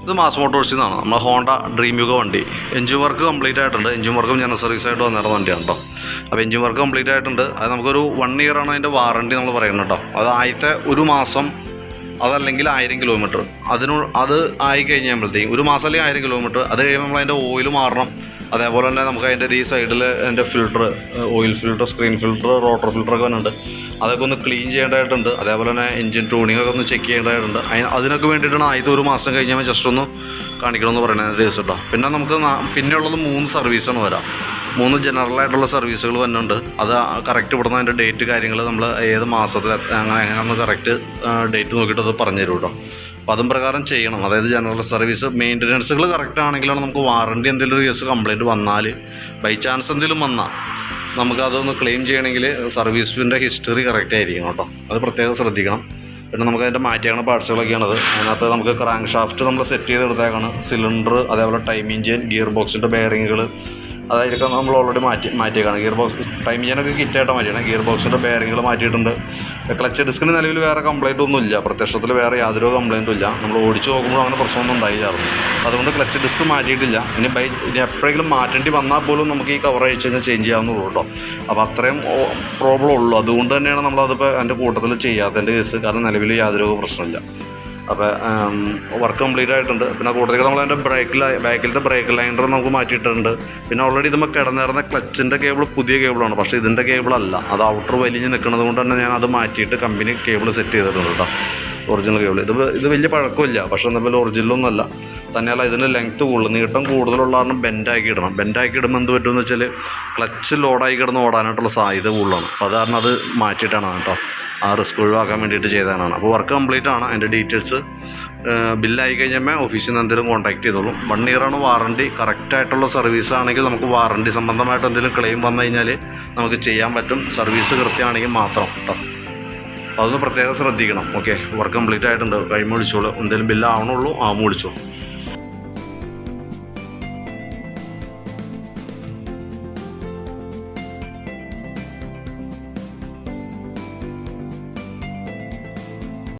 ഇത് മാസ് മോട്ടോഴ്സിൽ നിന്നാണ് നമ്മുടെ ഹോണ്ട ഡ്രീം യുഗ വണ്ടി. എഞ്ചിൻ വർക്ക് കംപ്ലീറ്റ് ആയിട്ടുണ്ട്. എഞ്ചിൻ വർക്കും ജനറൽ സർവീസായിട്ട് വന്നിരുന്ന വണ്ടിയാണ് കേട്ടോ. അപ്പോൾ എഞ്ചിൻ വർക്ക് കംപ്ലീറ്റ് ആയിട്ടുണ്ട്. അത് നമുക്കൊരു 1 ഇയർ ആണ് അതിൻ്റെ വാറണ്ടി നമ്മൾ പറയുന്നത് കേട്ടോ. അത് ആദ്യത്തെ ഒരു മാസം അതല്ലെങ്കിൽ 1000 കിലോമീറ്റർ അത് ആയി കഴിഞ്ഞാകുമ്പോഴത്തേക്കും ഒരു മാസം അല്ലെങ്കിൽ 1000 കിലോമീറ്റർ. അത് കഴിയുമ്പോൾ നമ്മൾ അതിൻ്റെ ഓയിൽ മാറണം. അതേപോലെ തന്നെ നമുക്ക് അതിൻ്റെ ഈ സൈഡിൽ അതിൻ്റെ filter, oil filter, screen filter, rotor ഫിൽട്ടറൊക്കെ വന്നിട്ടുണ്ട്. അതൊക്കെ ഒന്ന് ക്ലീൻ ചെയ്യേണ്ടതായിട്ടുണ്ട്. അതേപോലെ തന്നെ എഞ്ചിൻ ട്യൂണിങ്ങൊക്കെ ഒന്ന് ചെക്ക് ചെയ്യേണ്ടതായിട്ടുണ്ട്. അതിനൊക്കെ വേണ്ടിയിട്ടാണ് ആദ്യത്തെ ഒരു മാസം കഴിഞ്ഞാൽ ജസ്റ്റ് ഒന്ന് കാണിക്കണമെന്ന് പറയുന്നത് ഡേയ്സ് കേട്ടോ. പിന്നെ നമുക്ക് പിന്നെയുള്ളത് 3 സർവീസാണ് വരാം. 3 ജനറലായിട്ടുള്ള സർവീസുകൾ വന്നിട്ടുണ്ട്. അത് കറക്റ്റ് ഇവിടുന്ന് അതിൻ്റെ ഡേറ്റ് കാര്യങ്ങൾ നമ്മൾ ഏത് മാസത്തിൽ എങ്ങനെയാണെന്ന് കറക്റ്റ് ഡേറ്റ് നോക്കിയിട്ട് അത് പറഞ്ഞു തരും കേട്ടോ. അപ്പോൾ അതും പ്രകാരം ചെയ്യണം. അതായത് ജനറൽ സർവീസ് മെയിൻ്റനൻസുകൾ കറക്റ്റ് ആണെങ്കിലാണ് നമുക്ക് വാറണ്ടി എന്തെങ്കിലും ഒരു കേസ് കംപ്ലയിൻറ്റ് വന്നാൽ ബൈ ചാൻസ് എന്തെങ്കിലും വന്നാൽ നമുക്കതൊന്ന് ക്ലെയിം ചെയ്യണമെങ്കിൽ സർവീസിൻ്റെ ഹിസ്റ്ററി കറക്റ്റ് ആയിരിക്കും കേട്ടോ. അത് പ്രത്യേകം ശ്രദ്ധിക്കണം. പിന്നെ നമുക്ക് അതിൻ്റെ മാറ്റിയേക്കണ പാർട്സുകളൊക്കെയാണത്. അതിനകത്ത് നമുക്ക് ക്രാങ്ക് ഷാഫ്റ്റ് നമ്മൾ സെറ്റ് ചെയ്തെടുത്തേക്കാണ്. സിലിണ്ടർ, അതേപോലെ ടൈം എഞ്ചിൻ, ഗിയർ ബോക്സിൻ്റെ ബെയറിങ്ങുകൾ അതായിരിക്കും നമ്മൾ ഓൾറെഡി മാറ്റിയേക്കാണ്. ഗിയർ ബോക്സ് ടൈം എഞ്ചിനൊക്കെ കിറ്റായിട്ട് മാറ്റിയാണ്. ഗിയർ ബോക്സിൻ്റെ ബെയറിങ്ങുകൾ മാറ്റിയിട്ടുണ്ട്. ക്ലച്ച് ഡിസ്കിന് നിലവിൽ വേറെ കംപ്ലയിൻ്റ് ഒന്നുമില്ല. പ്രത്യക്ഷത്തിൽ വേറെ യാതൊരു കംപ്ലയിൻറ്റും ഇല്ല. നമ്മൾ ഓടിച്ച് നോക്കുമ്പോൾ അങ്ങനെ പ്രശ്നമൊന്നും ഉണ്ടായില്ലായിരുന്നു. അതുകൊണ്ട് ക്ലച്ച് ഡിസ്ക് മാറ്റിയിട്ടില്ല. ഇനി എപ്പോഴെങ്കിലും മാറ്റേണ്ടി വന്നാൽ പോലും നമുക്ക് ഈ കവർ അഴിച്ച് കഴിഞ്ഞാൽ ചേഞ്ച് ചെയ്യാവുന്നുള്ളൂ കേട്ടോ. അപ്പോൾ അത്രയും പ്രോബ്ലം ഉള്ളൂ. അതുകൊണ്ട് തന്നെയാണ് നമ്മളതിപ്പോൾ അതിൻ്റെ കൂട്ടത്തിൽ ചെയ്യാത്തതിൻ്റെ കേസ്. കാരണം നിലവിൽ യാതൊരു പ്രശ്നമില്ല. അപ്പോൾ വർക്ക് കംപ്ലീറ്റ് ആയിട്ടുണ്ട്. പിന്നെ കൂടുതൽ നമ്മൾ അതിൻ്റെ ബാക്കിലത്തെ ബ്രേക്ക് ലൈനർ നമുക്ക് മാറ്റിയിട്ടുണ്ട്. പിന്നെ ഓൾറെഡി ഇതുമ്പോൾ കിടന്നിരുന്ന ക്ലച്ചിൻ്റെ കേബിൾ പുതിയ കേബിളാണ്. പക്ഷേ ഇതിൻ്റെ കേബിളല്ല. അത് ഔട്ടർ വലിഞ്ഞ് നിൽക്കുന്നത് കൊണ്ട് തന്നെ ഞാൻ അത് മാറ്റിയിട്ട് കമ്പനി കേബിൾ സെറ്റ് ചെയ്തിട്ടുണ്ട് കേട്ടോ. ഒറിജിനൽ കേബിൾ ഇത് വലിയ പഴക്കമില്ല. പക്ഷേ എന്നാൽ ഒറിജിനലൊന്നുമല്ല. തന്നെയല്ല ഇതിൻ്റെ ലെങ്ത്ത് കൂടുതൽ, നീട്ടം കൂടുതലുള്ള കാരണം ബെൻഡാക്കി ഇടണം. ബെൻഡാക്കി ഇടുമ്പോൾ എന്ത് പറ്റുമെന്ന് വെച്ചാൽ ക്ലച്ച് ലോഡായി കിടന്ന് ഓടാനായിട്ടുള്ള സാധ്യത കൂടുതലാണ്. അപ്പോൾ അത് കാരണം അത് മാറ്റിയിട്ടാണ് കേട്ടോ. ആ റിസ്ക് ഒഴിവാക്കാൻ വേണ്ടിയിട്ട് ചെയ്തതാണ്. അപ്പോൾ വർക്ക് കംപ്ലീറ്റ് ആണ്. അതിൻ്റെ ഡീറ്റെയിൽസ് ബില്ലായി കഴിഞ്ഞാൽ ഓഫീസിൽ നിന്ന് എന്തെങ്കിലും കോൺടാക്ട് ചെയ്തോളും. 1 ഇയറാണ് വാറണ്ടി. കറക്റ്റായിട്ടുള്ള സർവീസ് ആണെങ്കിൽ നമുക്ക് വാറണ്ടി സംബന്ധമായിട്ട് എന്തെങ്കിലും ക്ലെയിം വന്നു കഴിഞ്ഞാൽ നമുക്ക് ചെയ്യാൻ പറ്റും. സർവീസ് കൃത്യമാണെങ്കിൽ മാത്രം കേട്ടോ. അതൊന്ന് പ്രത്യേകം ശ്രദ്ധിക്കണം. ഓക്കെ, വർക്ക് കംപ്ലീറ്റ് ആയിട്ടുണ്ട്. കഴിയുമ്പോൾ വിളിച്ചോളൂ. എന്തെങ്കിലും ബില്ലാവണുള്ളൂ ആവുമ്പോൾ വിളിച്ചോളൂ.